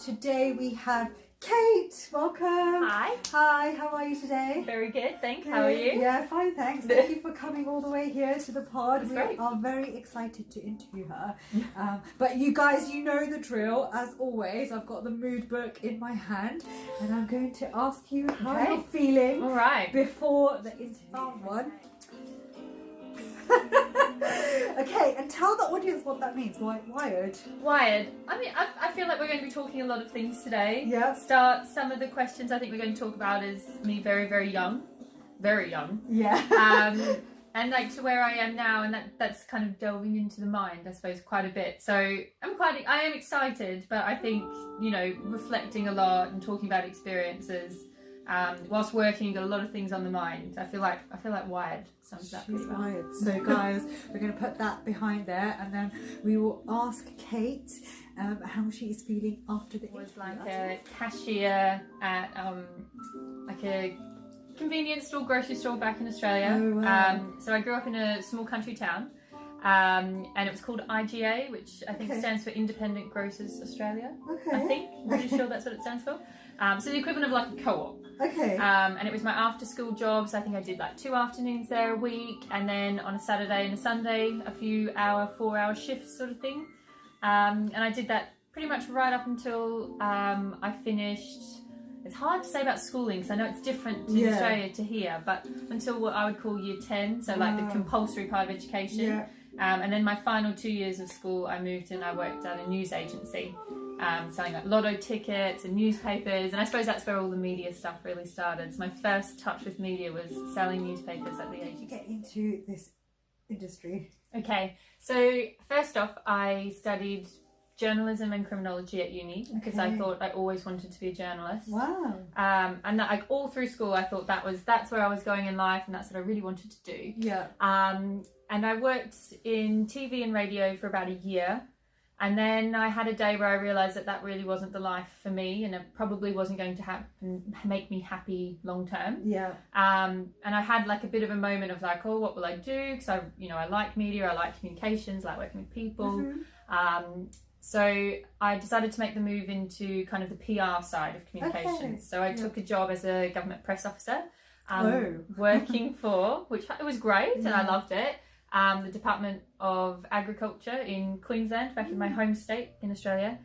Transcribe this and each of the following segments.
Today we have Kate. Welcome. Hi. Hi, how are you today? Very good, thanks. Good. How are you? Yeah, fine, thanks. Thank you for coming all the way here to the pod. That's We great. are very excited to interview her. But you guys, you know the drill. As always, I've got the mood book in my hand and I'm going to ask you how you're feeling All right. before the interview. One. Okay, and tell the audience what that means. Wired. Wired. I mean, I feel like we're going to be talking a lot of things today. Yeah. Some of the questions I think we're going to talk about is me very, very young. Very young. Yeah. And like to where I am now, and that's kind of delving into the mind, I suppose, quite a bit. So I am excited, but I think, you know, reflecting a lot and talking about experiences, whilst working, got a lot of things on the mind. I feel like wired sums that pretty well. Wired. So guys, we're going to put that behind there, and then we will ask Kate how she is feeling after the I was like a cashier at like a convenience store, grocery store back in Australia. Oh, wow. So I grew up in a small country town, and it was called IGA, which I think stands for Independent Grocers Australia. Okay. I think. I'm pretty sure that's what it stands for. So the equivalent of like a co-op. Okay. And it was my after school job, so I think I did like 2 afternoons there a week, and then on a Saturday and a Sunday a few 4-hour shifts sort of thing. And I did that pretty much right up until I finished. It's hard to say about schooling because I know it's different in Australia to here, but until what I would call year 10, so like the compulsory part of education. Yeah. And then my final 2 years of school, I moved and I worked at a news agency, selling like lotto tickets and newspapers, and I suppose that's where all the media stuff really started. So my first touch with media was selling newspapers at the agency. You get into this industry. Okay, so first off, I studied journalism and criminology at uni because I thought I always wanted to be a journalist. Wow. And that, like, all through school, I thought that's where I was going in life, and that's what I really wanted to do. Yeah. And I worked in TV and radio for about a year. And then I had a day where I realised that really wasn't the life for me, and it probably wasn't going to make me happy long term. Yeah. And I had like a bit of a moment of like, oh, what will I do? Because I like media, I like communications, I like working with people. Mm-hmm. So I decided to make the move into kind of the PR side of communications. Okay. So I took a job as a government press officer, Oh. working for, which it was great and I loved it, the Department of Agriculture in Queensland, back in my home state in Australia.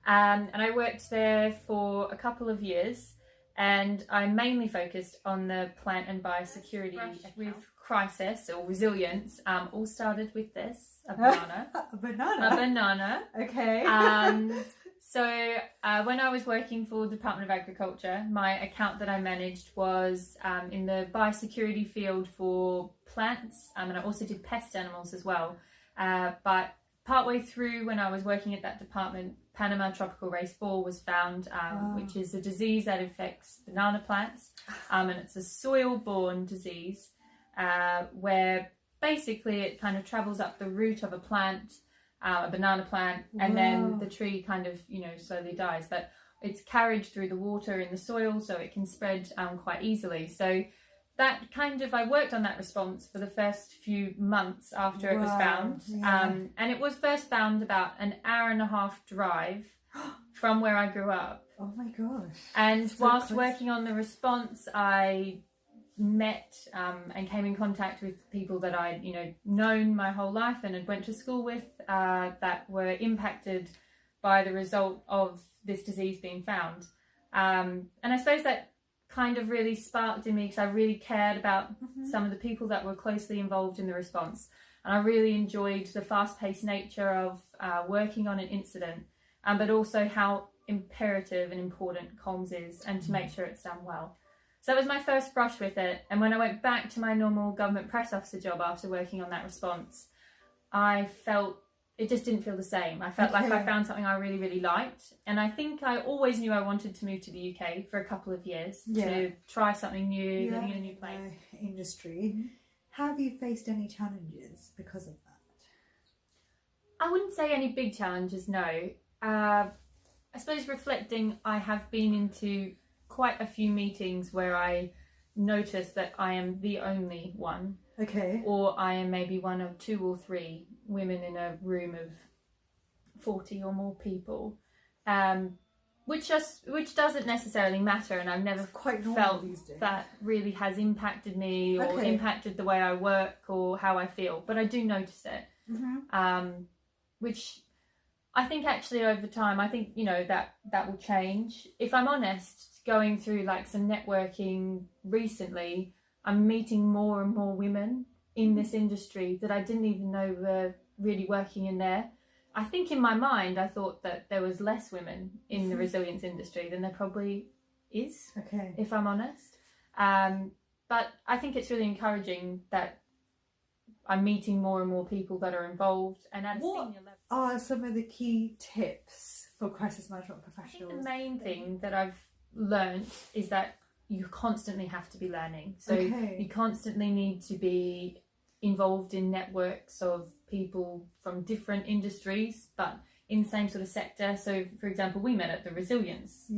And I worked there for a couple of years, and I mainly focused on the plant and biosecurity with crisis or resilience. All started with this, a banana. A banana? A banana. Okay. So when I was working for the Department of Agriculture, my account that I managed was in the biosecurity field for plants, and I also did pest animals as well. But partway through, when I was working at that department, Panama tropical race 4 was found, which is a disease that affects banana plants, and it's a soil-borne disease where basically it kind of travels up the root of a plant, a banana plant, and then the tree kind of, slowly dies. But it's carried through the water in the soil, so it can spread quite easily. So that kind of, I worked on that response for the first few months after it was found. And it was first found about an 1.5-hour drive from where I grew up. Oh my gosh. And So whilst close. working on the response, I met and came in contact with people that I'd known my whole life and had went to school with that were impacted by the result of this disease being found, and I suppose that kind of really sparked in me because I really cared about some of the people that were closely involved in the response, and I really enjoyed the fast-paced nature of working on an incident, but also how imperative and important comms is, and to make sure it's done well. So that was my first brush with it. And when I went back to my normal government press officer job after working on that response, I felt it just didn't feel the same. I felt like I found something I really, really liked. And I think I always knew I wanted to move to the UK for a couple of years to try something new, living in a new place. Industry. Have you faced any challenges because of that? I wouldn't say any big challenges, no. I suppose reflecting, I have been into quite a few meetings where I notice that I am the only one. Okay. Or I am maybe one of 2 or 3 women in a room of 40 or more people. Which doesn't necessarily matter, and I've never quite felt these days. that really has impacted me or impacted the way I work or how I feel, but I do notice it. Which I think actually over time, I think, you know, that will change. If I'm honest, going through like some networking recently, I'm meeting more and more women in this industry that I didn't even know were really working in there. I think in my mind, I thought that there was less women in the resilience industry than there probably is, if I'm honest. But I think it's really encouraging that I'm meeting more and more people that are involved and at a senior level. What are some of the key tips for crisis management professionals? I think the main thing that I've learned is that you constantly have to be learning. So you constantly need to be involved in networks of people from different industries but in the same sort of sector. So for example, we met at the resilience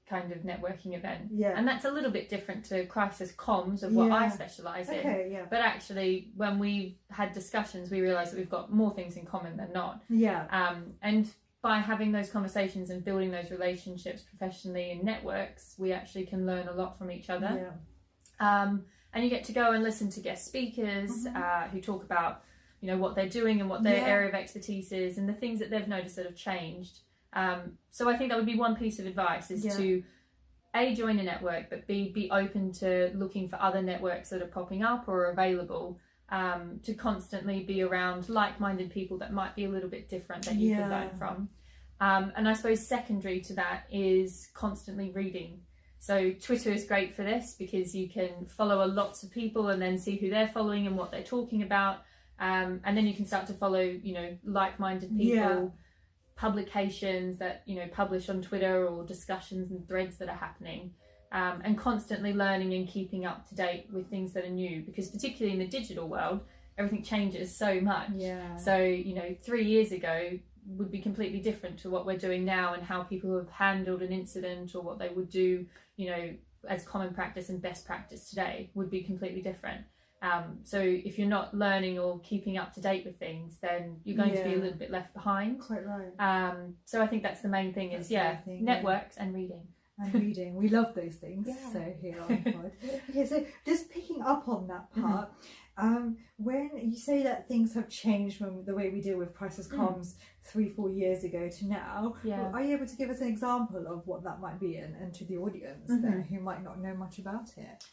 kind of networking event, and that's a little bit different to crisis comms of what I specialise in. But actually when we had discussions, we realised that we've got more things in common than not. And by having those conversations and building those relationships professionally in networks, we actually can learn a lot from each other. And you get to go and listen to guest speakers who talk about, you know, what they're doing and what their area of expertise is and the things that they've noticed that have changed. So I think that would be one piece of advice, is to A, join a network, but B, be open to looking for other networks that are popping up or are available, to constantly be around like-minded people that might be a little bit different that you could learn from. And I suppose secondary to that is constantly reading. So Twitter is great for this because you can follow lots of people and then see who they're following and what they're talking about. And then you can start to follow, you know, like-minded people, publications that, you know, publish on Twitter or discussions and threads that are happening, and constantly learning and keeping up to date with things that are new, because particularly in the digital world, everything changes so much. So, you know, 3 years ago would be completely different to what we're doing now, and how people have handled an incident or what they would do, you know, as common practice and best practice today would be completely different. So if you're not learning or keeping up to date with things, then you're going to be a little bit left behind. Quite right. So I think that's the main thing, is networks and reading. And reading, we love those things. So here on the pod. Okay, so just picking up on that part, when you say that things have changed from the way we deal with crisis comms 3-4 years ago to now, are you able to give us an example of what that might be, and to the audience who might not know much about it?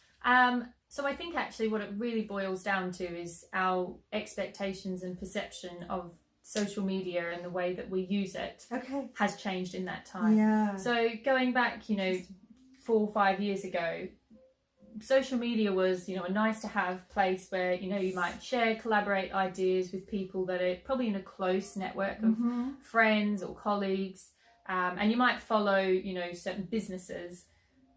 So I think actually what it really boils down to is our expectations and perception of social media and the way that we use it has changed in that time. So going back, you know, 4 or 5 years ago, social media was, you know, a nice to have place where, you know, you might share, collaborate ideas with people that are probably in a close network of friends or colleagues, and you might follow, you know, certain businesses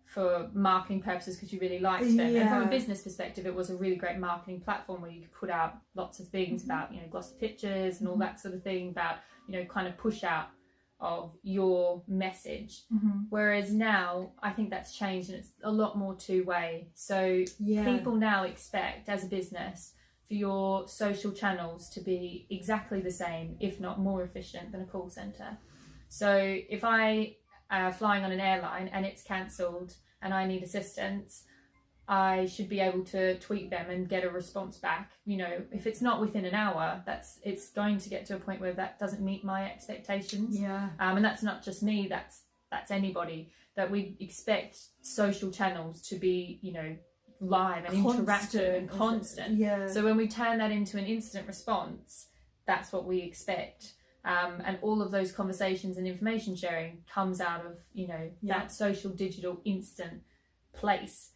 for marketing purposes because you really liked them. And from a business perspective, it was a really great marketing platform where you could put out lots of things about, you know, glossy pictures and all that sort of thing, about, you know, kind of push out of your message. Whereas now, I think that's changed and it's a lot more two-way. So people now expect, as a business, for your social channels to be exactly the same, if not more efficient than a call centre. So if I flying on an airline and it's cancelled and I need assistance, I should be able to tweet them and get a response back. You know, if it's not within an hour, it's going to get to a point where that doesn't meet my expectations. And that's not just me, that's anybody, that we expect social channels to be, you know, live and interactive and constant. So when we turn that into an instant response, that's what we expect. And all of those conversations and information sharing comes out of, you know, that social, digital, instant place.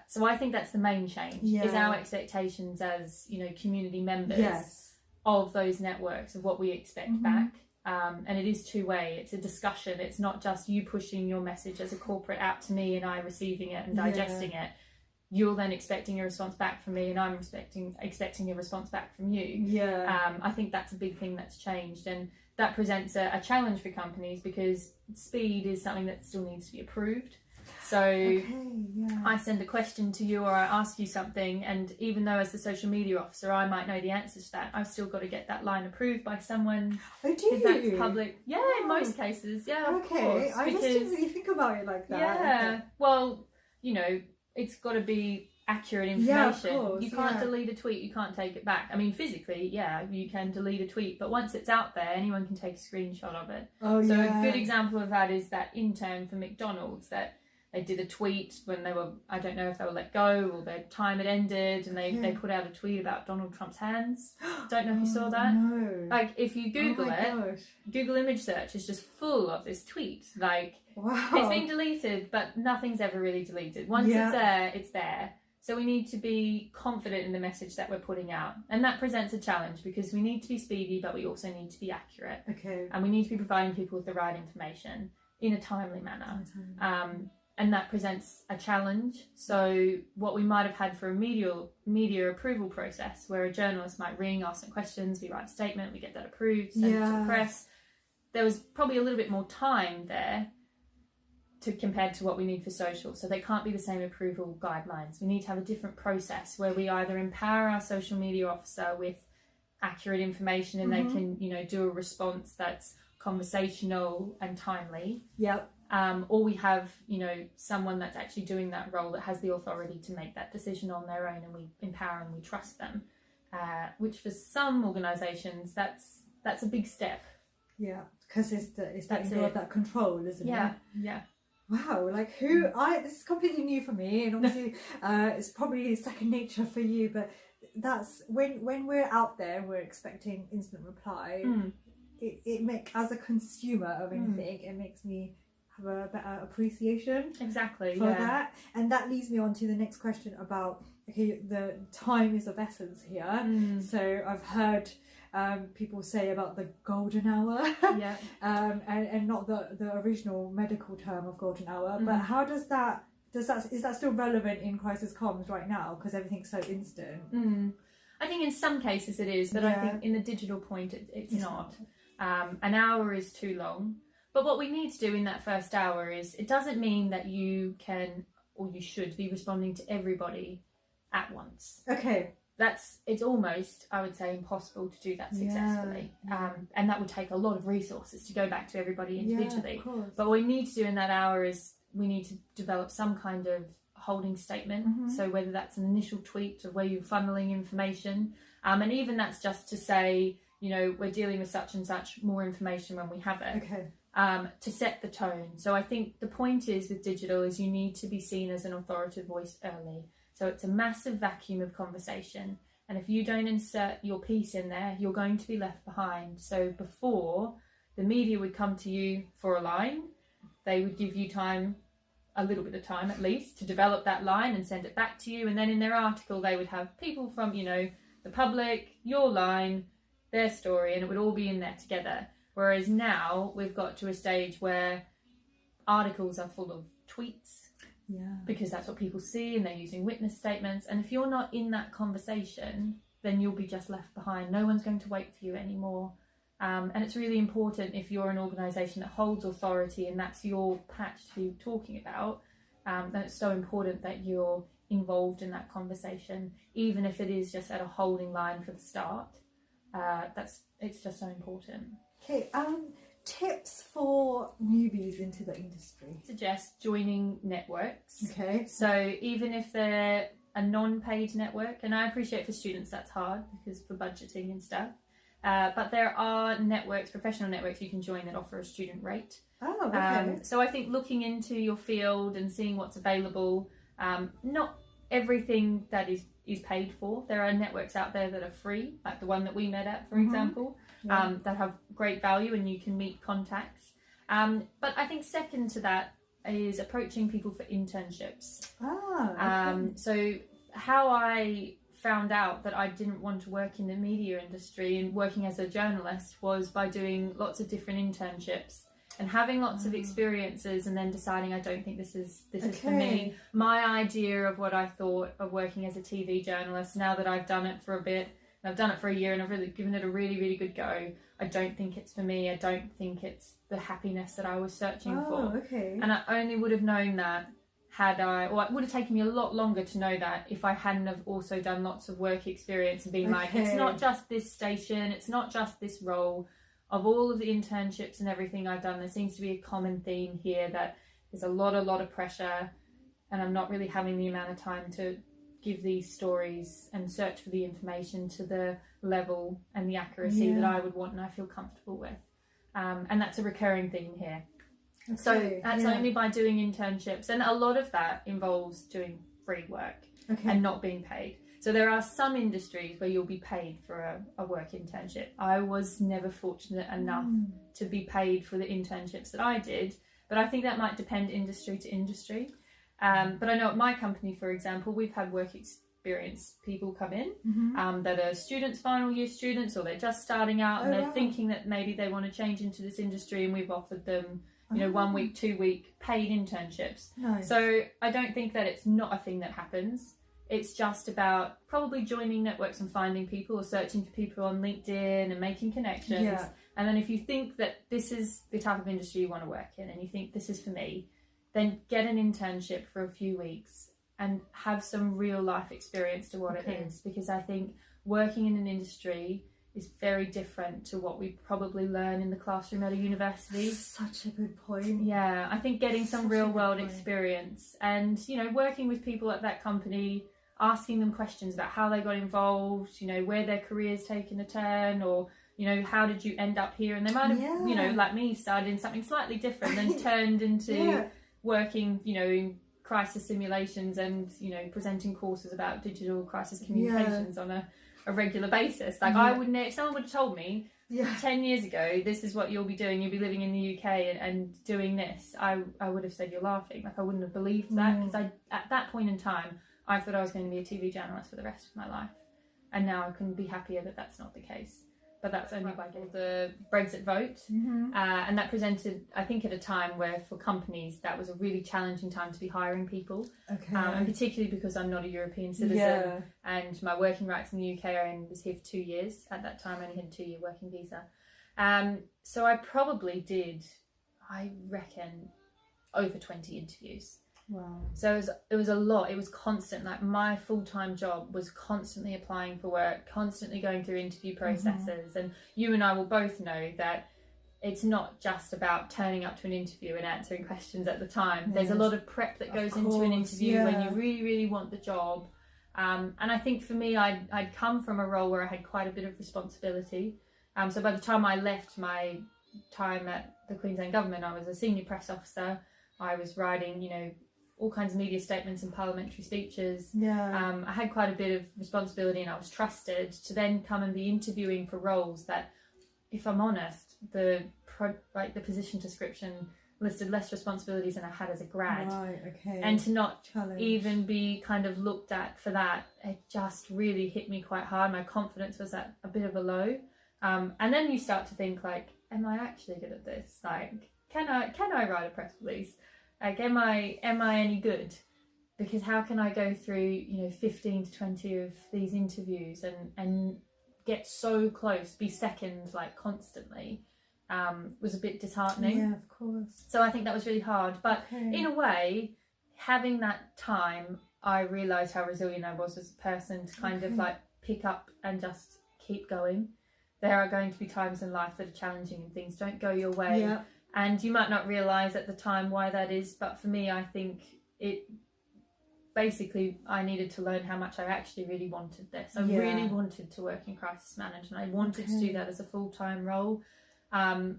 So I think that's the main change, is our expectations as, you know, community members of those networks, of what we expect back. And it is two-way. It's a discussion. It's not just you pushing your message as a corporate out to me and I receiving it and digesting it. You're then expecting a response back from me and I'm expecting a response back from you. I think that's a big thing that's changed, and that presents a challenge for companies because speed is something that still needs to be approved. So yeah. I send a question to you or I ask you something, and even though as the social media officer I might know the answer to that, I've still got to get that line approved by someone. Oh, do you? That's public. Yeah, in most cases. Yeah, of course. I just didn't really think about it like that. Yeah. Well, you know, it's got to be accurate information. Yeah, of course, you can't delete a tweet, you can't take it back. I mean, physically, yeah, you can delete a tweet, but once it's out there, anyone can take a screenshot of it. Oh, so yeah. a good example of that is that intern for McDonald's that they did a tweet when they were, I don't know if they were let go or their time had ended, and they put out a tweet about Donald Trump's hands. Don't know if you saw that. No. Like, if you Google it, gosh. Google image search is just full of this tweet. Like, wow. It's been deleted, but nothing's ever really deleted. Once it's there, it's there. So we need to be confident in the message that we're putting out. And that presents a challenge because we need to be speedy, but we also need to be accurate. Okay. And we need to be providing people with the right information in a timely manner. And that presents a challenge. So what we might have had for a media approval process, where a journalist might ring, ask some questions, we write a statement, we get that approved, send it to the press. There was probably a little bit more time there compared to what we need for social. So they can't be the same approval guidelines. We need to have a different process where we either empower our social media officer with accurate information and they can, you know, do a response that's conversational and timely. Yep. Or we have, you know, someone that's actually doing that role that has the authority to make that decision on their own, and we empower and we trust them. Which for some organisations, that's a big step. Yeah, because it's that control, isn't it? Yeah. Wow, like this is completely new for me, and obviously it's probably second nature for you, but that's when we're out there, we're expecting instant reply. It makes, as a consumer of anything, it makes me have a better appreciation for that. And that leads me on to the next question about, okay, the time is of essence here. So I've heard people say about the golden hour, and not the original medical term of golden hour, but how is that still relevant in crisis comms right now, because everything's so instant? I think in some cases it is, but I think in the digital point it's not. An hour is too long, but what we need to do in that first hour is, it doesn't mean that you can or you should be responding to everybody at once. Okay. It's almost, I would say, impossible to do that successfully. And that would take a lot of resources to go back to everybody individually. But what we need to do in that hour is we need to develop some kind of holding statement. So whether that's an initial tweet of where you're funneling information, and even that's just to say, you know, we're dealing with such and such, more information when we have it. To set the tone. So I think the point is with digital is you need to be seen as an authoritative voice early. So it's a massive vacuum of conversation. And if you don't insert your piece in there, you're going to be left behind. So before, the media would come to you for a line. They would give you time, a little bit of time at least, to develop that line and send it back to you. And then in their article, they would have people from, you know, the public, your line, their story, and it would all be in there together. Whereas now we've got to a stage where articles are full of tweets. Because that's what people see, and they're using witness statements. And if you're not in that conversation, then you'll be just left behind. No one's going to wait for you anymore. And it's really important, if you're an organisation that holds authority and that's your patch to be talking about, then it's so important that you're involved in that conversation, even if it is just at a holding line for the start. It's just so important. Okay, tips for newbies into the industry? Suggest joining networks. Okay. So even if they're a non-paid network, and I appreciate for students that's hard because for budgeting and stuff, but there are networks, professional networks you can join that offer a student rate. Oh, okay. So I think looking into your field and seeing what's available, not everything that is paid for. There are networks out there that are free, like the one that we met at, for example, that have great value and you can meet contacts. But I think second to that is approaching people for internships. So how I found out that I didn't want to work in the media industry and working as a journalist was by doing lots of different internships and having lots of experiences, and then deciding I don't think this is for me. My idea of what I thought of working as a TV journalist, now that I've done it for a bit, and I've done it for a year and I've really given it a really, really good go, I don't think it's for me. I don't think it's the happiness that I was searching for. And I only would have known that or it would have taken me a lot longer to know that if I hadn't have also done lots of work experience and been like, it's not just this station, it's not just this role. Of all of the internships and everything I've done, there seems to be a common theme here that there's a lot of pressure, and I'm not really having the amount of time to give these stories and search for the information to the level and the accuracy that I would want and I feel comfortable with. And that's a recurring theme here. Okay, so that's only by doing internships, and a lot of that involves doing free work and not being paid. So there are some industries where you'll be paid for a work internship. I was never fortunate enough to be paid for the internships that I did, but I think that might depend industry to industry. But I know at my company, for example, we've had work experience people come in that are students, final year students, or they're just starting out and they're thinking that maybe they want to change into this industry, and we've offered them 1 week, 2 week paid internships. Nice. So I don't think that it's not a thing that happens. It's just about probably joining networks and finding people, or searching for people on LinkedIn and making connections. Yeah. And then if you think that this is the type of industry you want to work in and you think this is for me, then get an internship for a few weeks and have some real life experience to what it is. Because I think working in an industry is very different to what we probably learn in the classroom at a university. Such a good point. Yeah, I think getting some real world experience and, working with people at that company, asking them questions about how they got involved, where their career's taken a turn, or, how did you end up here? And they might have, like me, started in something slightly different, then turned into working, in crisis simulations and, presenting courses about digital crisis communications on a regular basis. Like I wouldn't, if someone would have told me 10 years ago, this is what you'll be doing, you'll be living in the UK and doing this, I would have said you're laughing. Like I wouldn't have believed that, because at that point in time, I thought I was going to be a TV journalist for the rest of my life. And now I couldn't be happier that that's not the case. But that's only by getting the Brexit vote. And that presented, I think, at a time where for companies, that was a really challenging time to be hiring people. And particularly because I'm not a European citizen and my working rights in the UK, I was here for 2 years. At that time, I only had a 2-year working visa. So I probably did, I reckon, over 20 interviews. Wow. So it was a lot. It was constant. Like my full-time job was constantly applying for work, constantly going through interview processes. And you and I will both know that it's not just about turning up to an interview and answering questions at the time. There's a lot of prep that goes into an interview when you really, really want the job. And I think for me, I'd come from a role where I had quite a bit of responsibility. So by the time I left my time at the Queensland government, I was a senior press officer. I was writing, all kinds of media statements and parliamentary speeches. I had quite a bit of responsibility, and I was trusted to then come and be interviewing for roles that, if I'm honest, the position description listed less responsibilities than I had as a grad. And to not even be kind of looked at for that, it just really hit me quite hard. My confidence was at a bit of a low. And then you start to think, like, am I actually good at this? Like, can I write a press release? Like, am I any good? Because how can I go through, 15 to 20 of these interviews and get so close, be second, like, constantly, was a bit disheartening. Yeah, of course. So I think that was really hard. But in a way, having that time, I realised how resilient I was as a person to kind of, like, pick up and just keep going. There are going to be times in life that are challenging and things don't go your way. Yeah. And you might not realise at the time why that is, but for me, I think I needed to learn how much I actually really wanted this. I really wanted to work in crisis management. I wanted to do that as a full-time role. And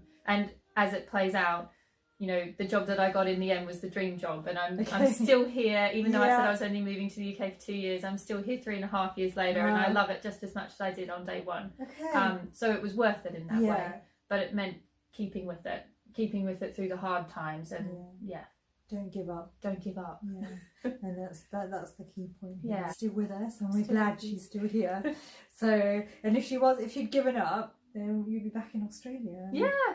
as it plays out, the job that I got in the end was the dream job. And I'm still here, even though I said I was only moving to the UK for 2 years, I'm still here 3.5 years later, and I love it just as much as I did on day one. So it was worth it in that way, but it meant keeping with it through the hard times, and don't give up. And that's the key point here. She's still with us, and we're glad she's still here. So, and if she'd given up, then you'd be back in Australia.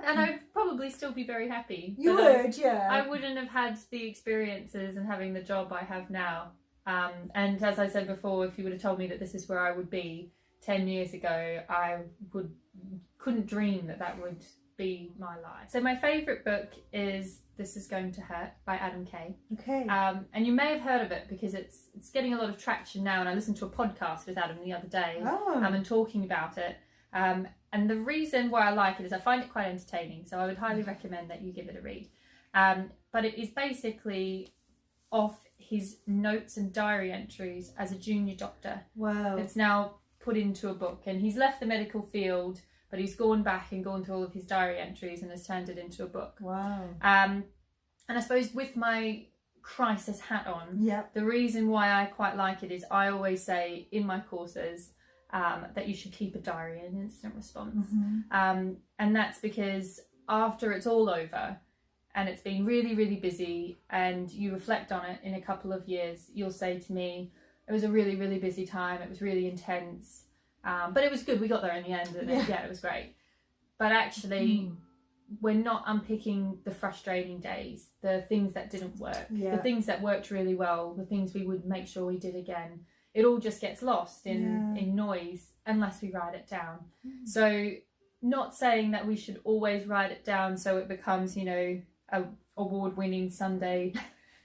And I'd probably still be very happy. You would, I wouldn't have had the experiences and having the job I have now. And as I said before, if you would have told me that this is where I would be 10 years ago, I couldn't dream that would be my life. So my favourite book is This Is Going to Hurt by Adam Kay. Okay. And you may have heard of it because it's getting a lot of traction now, and I listened to a podcast with Adam the other day and talking about it. And the reason why I like it is I find it quite entertaining, so I would highly recommend that you give it a read. But it is basically off his notes and diary entries as a junior doctor. Wow. It's now put into a book, and he's left the medical field, but he's gone back and gone through all of his diary entries and has turned it into a book. Wow. And I suppose with my crisis hat on, the reason why I quite like it is I always say in my courses that you should keep a diary in instant response. And that's because after it's all over and it's been really, really busy and you reflect on it in a couple of years, you'll say to me, it was a really, really busy time. It was really intense. But it was good. We got there in the end. And it was great. But actually, we're not unpicking the frustrating days, the things that didn't work, the things that worked really well, the things we would make sure we did again. It all just gets lost in noise unless we write it down. So not saying that we should always write it down so it becomes, you know, a award-winning Sunday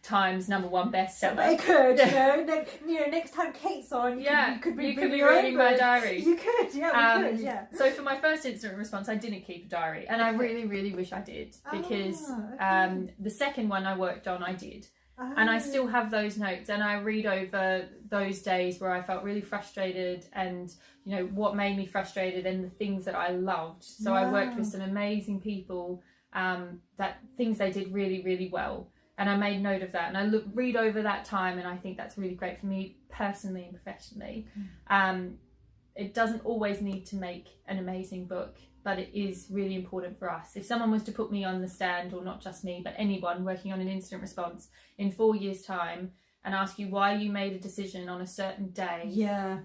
Times #1 bestseller. It could, next time Kate's on, you could be reading my diary. You could, we could. So for my first instant response, I didn't keep a diary, and I really, really wish I did, because the second one I worked on, I did. And I still have those notes, and I read over those days where I felt really frustrated and, you know, what made me frustrated and the things that I loved. So I worked with some amazing people, that things they did really, really well. And I made note of that, and I read over that time, and I think that's really great for me personally and professionally. It doesn't always need to make an amazing book, but it is really important for us. If someone was to put me on the stand, or not just me, but anyone working on an instant response in 4 years' time and ask you why you made a decision on a certain day,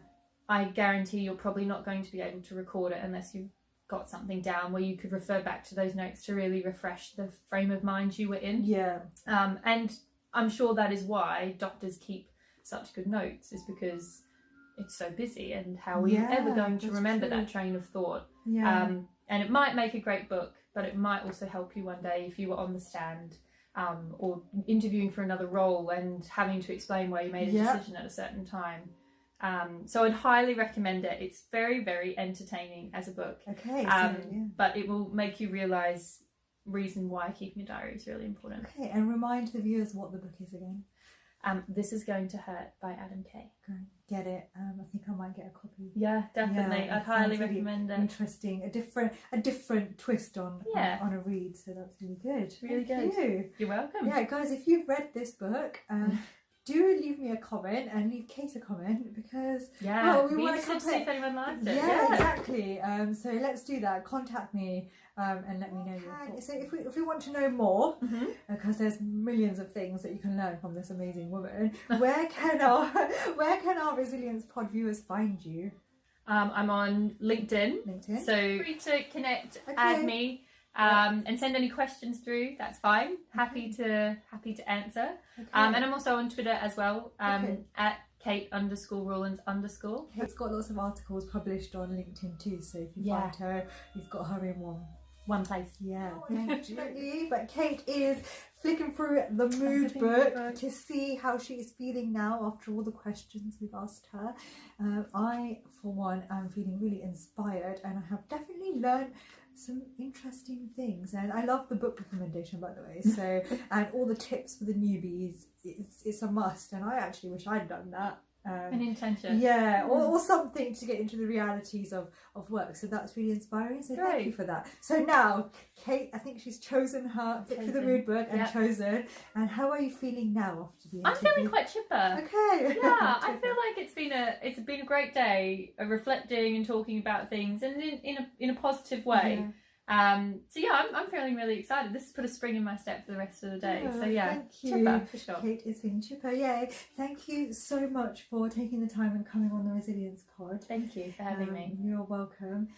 I guarantee you're probably not going to be able to record it unless you've got something down where you could refer back to those notes to really refresh the frame of mind you were in. And I'm sure that is why doctors keep such good notes, is because it's so busy, and how are you ever going to remember that train of thought? And it might make a great book, but it might also help you one day if you were on the stand or interviewing for another role and having to explain why you made a decision at a certain time. So I'd highly recommend it. It's very, very entertaining as a book. But it will make you realise reason why keeping a diary is really important. And remind the viewers what the book is again. This Is Going to Hurt by Adam Kay. Get it. I think I might get a copy. Yeah, definitely. I'd highly recommend it. Interesting. A different twist on a read. So that's really good. Really good. You're welcome. Yeah, guys, if you've read this book, do leave me a comment and leave Kate a comment, because we want to see if anyone liked it. Exactly. So let's do that. Contact me and let me know your thoughts. So if we want to know more, because there's millions of things that you can learn from this amazing woman, where can our Resilience Pod viewers find you? I'm on LinkedIn. So free to connect, add me. And send any questions through. That's fine. Happy to answer. And I'm also on Twitter as well. At Kate_Rawlins_. Kate's got lots of articles published on LinkedIn too. So if you find her, you've got her in one place. But Kate is flicking through the mood book to see how she is feeling now after all the questions we've asked her. I, for one, am feeling really inspired, and I have definitely learned some interesting things, and I love the book recommendation, by the way. So and all the tips for the newbies, it's a must, and I actually wish I'd done that. An intention. Or something to get into the realities of work. So that's really inspiring. So thank you for that. So now, Kate, I think she's chosen her Fit for the Mood book and chosen. And how are you feeling now after the interview? I'm feeling quite chipper. Okay. Yeah, I feel like it's been a great day of reflecting and talking about things, and in a positive way. So I'm feeling really excited. This has put a spring in my step for the rest of the day. So thank you. Chipper for sure. Kate is feeling chipper. Yay! Thank you so much for taking the time and coming on the Resilience Pod. Thank you for having me. You're welcome.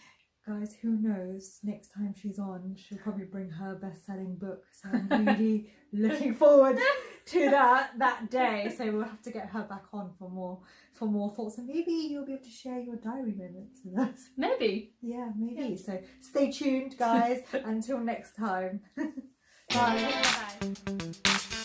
guys, who knows, next time she's on, she'll probably bring her best-selling book. So I'm really looking forward to that day. So we'll have to get her back on for more thoughts, and maybe you'll be able to share your diary moments with us. Maybe. Yeah, maybe. Yeah. So stay tuned, guys. Until next time. Bye. Bye.